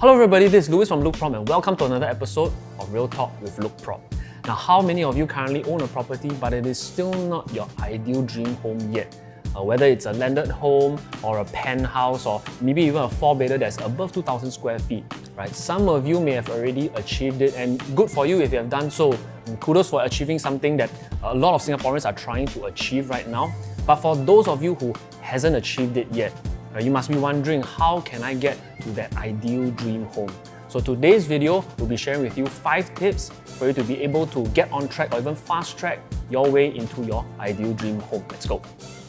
Hello everybody, this is Louis from LoukProp and welcome to another episode of Real Talk with LoukProp. Now, how many of you currently own a property but it is still not your ideal dream home yet? Whether it's a landed home or a penthouse or maybe even a 4-bedder that's above 2,000 square feet, right? Some of you may have already achieved it, and good for you if you have done so. And kudos for achieving something that a lot of Singaporeans are trying to achieve right now. But for those of you who hasn't achieved it yet, you must be wondering, how can I get to that ideal dream home? So today's video, we'll be sharing with you 5 tips for you to be able to get on track or even fast track your way into your ideal dream home. Let's go.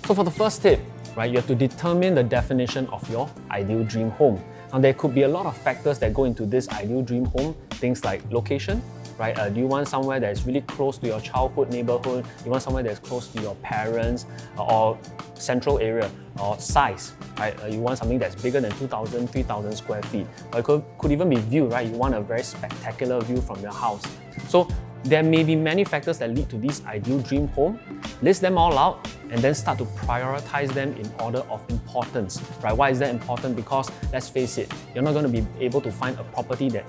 So for the first tip, right, you have to determine the definition of your ideal dream home. Now there could be a lot of factors that go into this ideal dream home, things like location, right? Do you want somewhere that is really close to your childhood neighborhood? You want somewhere that is close to your parents, or central area, or size, right? You want something that's bigger than 2,000, 3,000 square feet. Or it could even be view, right? You want a very spectacular view from your house. So there may be many factors that lead to this ideal dream home. List them all out and then start to prioritize them in order of importance, right? Why is that important? Because let's face it, you're not going to be able to find a property that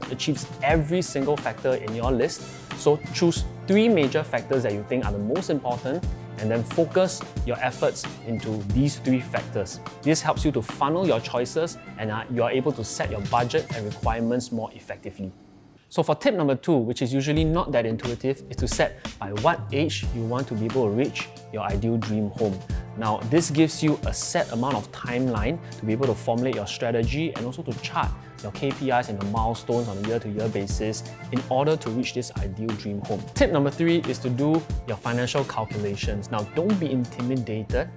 achieves every single factor in your list. So choose 3 major factors that you think are the most important and then focus your efforts into these 3 factors. This helps you to funnel your choices and you are able to set your budget and requirements more effectively. So for tip number 2, which is usually not that intuitive, is to set by what age you want to be able to reach your ideal dream home. Now, this gives you a set amount of timeline to be able to formulate your strategy and also to chart your KPIs and your milestones on a year-to-year basis in order to reach this ideal dream home. Tip number 3 is to do your financial calculations. Now, don't be intimidated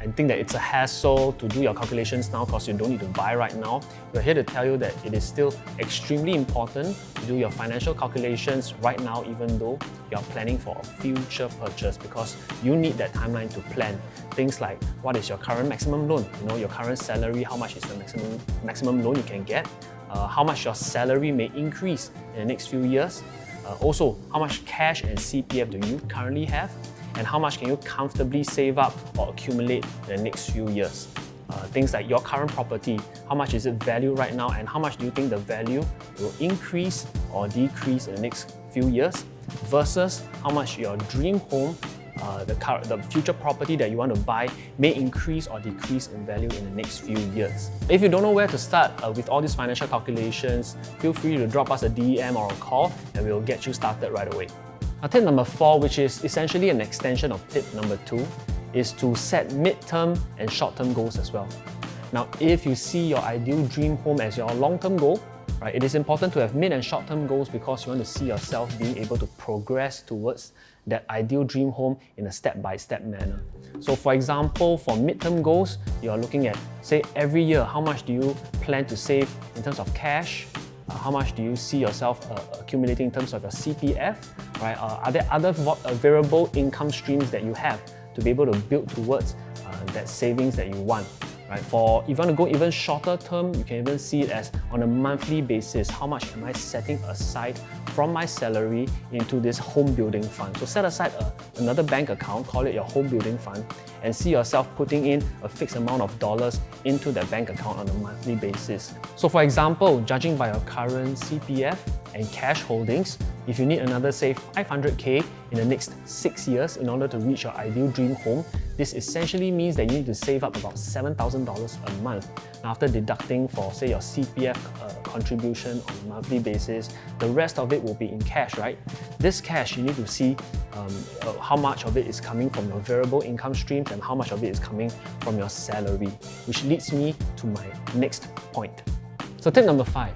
and think that it's a hassle to do your calculations now because you don't need to buy right now. We're here to tell you that it is still extremely important to do your financial calculations right now, even though you're planning for a future purchase, because you need that timeline to plan. Things like, what is your current maximum loan? Your current salary, how much is the maximum loan you can get? How much your salary may increase in the next few years? Also, how much cash and CPF do you currently have? And how much can you comfortably save up or accumulate in the next few years? Things like your current property, how much is it valued right now, and how much do you think the value will increase or decrease in the next few years, versus how much your dream home, the future property that you want to buy, may increase or decrease in value in the next few years. If you don't know where to start with all these financial calculations, feel free to drop us a DM or a call and we'll get you started right away. Now, tip number 4, which is essentially an extension of tip number 2, is to set mid-term and short-term goals as well. Now, if you see your ideal dream home as your long-term goal, right, it is important to have mid and short-term goals because you want to see yourself being able to progress towards that ideal dream home in a step-by-step manner. So for example, for mid-term goals, you're looking at, say, every year, how much do you plan to save in terms of cash? How much do you see yourself accumulating in terms of your CPF? Right? Are there other variable income streams that you have to be able to build towards that savings that you want? Right? For if you want to go even shorter term, you can even see it as on a monthly basis. How much am I setting aside from my salary into this home building fund? So set aside another bank account, call it your home building fund, and see yourself putting in a fixed amount of dollars into that bank account on a monthly basis. So for example, judging by your current CPF and cash holdings, if you need another, say, 500k in the next 6 years in order to reach your ideal dream home, this essentially means that you need to save up about $7,000 a month. Now, after deducting for, say, your CPF contribution on a monthly basis, the rest of it will be in cash, right? This cash, you need to see how much of it is coming from your variable income streams and how much of it is coming from your salary, which leads me to my next point. So tip number 5.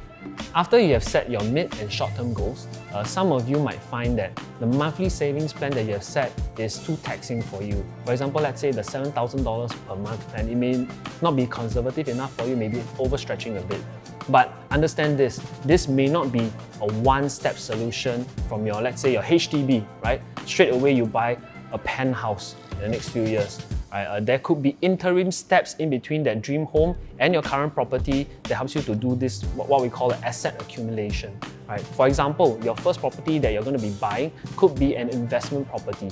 After you have set your mid and short-term goals, some of you might find that the monthly savings plan that you have set is too taxing for you. For example, let's say the $7,000 per month, and it may not be conservative enough for you, maybe overstretching a bit. But understand this may not be a one-step solution from your, let's say, your HDB, right? Straight away you buy a penthouse in the next few years. Right? There could be interim steps in between that dream home and your current property that helps you to do this, what we call asset accumulation. Right? For example, your first property that you're going to be buying could be an investment property.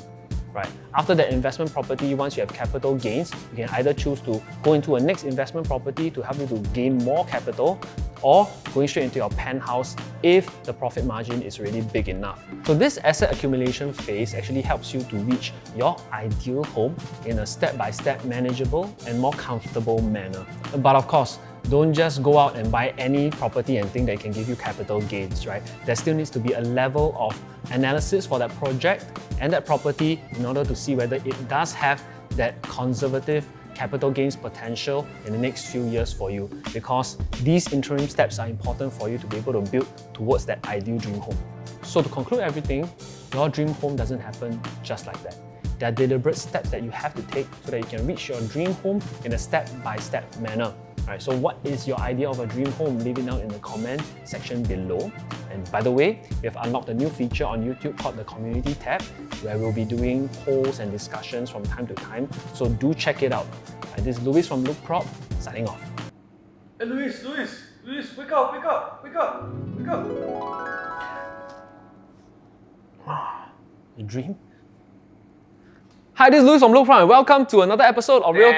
right? After that investment property, once you have capital gains, you can either choose to go into a next investment property to help you to gain more capital, or going straight into your penthouse if the profit margin is really big enough. So this asset accumulation phase actually helps you to reach your ideal home in a step-by-step manageable and more comfortable manner. But of course, don't just go out and buy any property and think that it can give you capital gains, right? There still needs to be a level of analysis for that project and that property in order to see whether it does have that conservative capital gains potential in the next few years for you, because these interim steps are important for you to be able to build towards that ideal dream home. So to conclude everything, your dream home doesn't happen just like that. There are deliberate steps that you have to take so that you can reach your dream home in a step-by-step manner. Alright, so what is your idea of a dream home? Leave it down in the comment section below. And by the way, we have unlocked a new feature on YouTube called the Community tab, where we'll be doing polls and discussions from time to time. So do check it out. This is Louis from LoukProp, signing off. Hey, Louis, wake up, wake up, wake up, wake up. A dream? Hi, this is Louis from LoukProp and welcome to another episode of Real...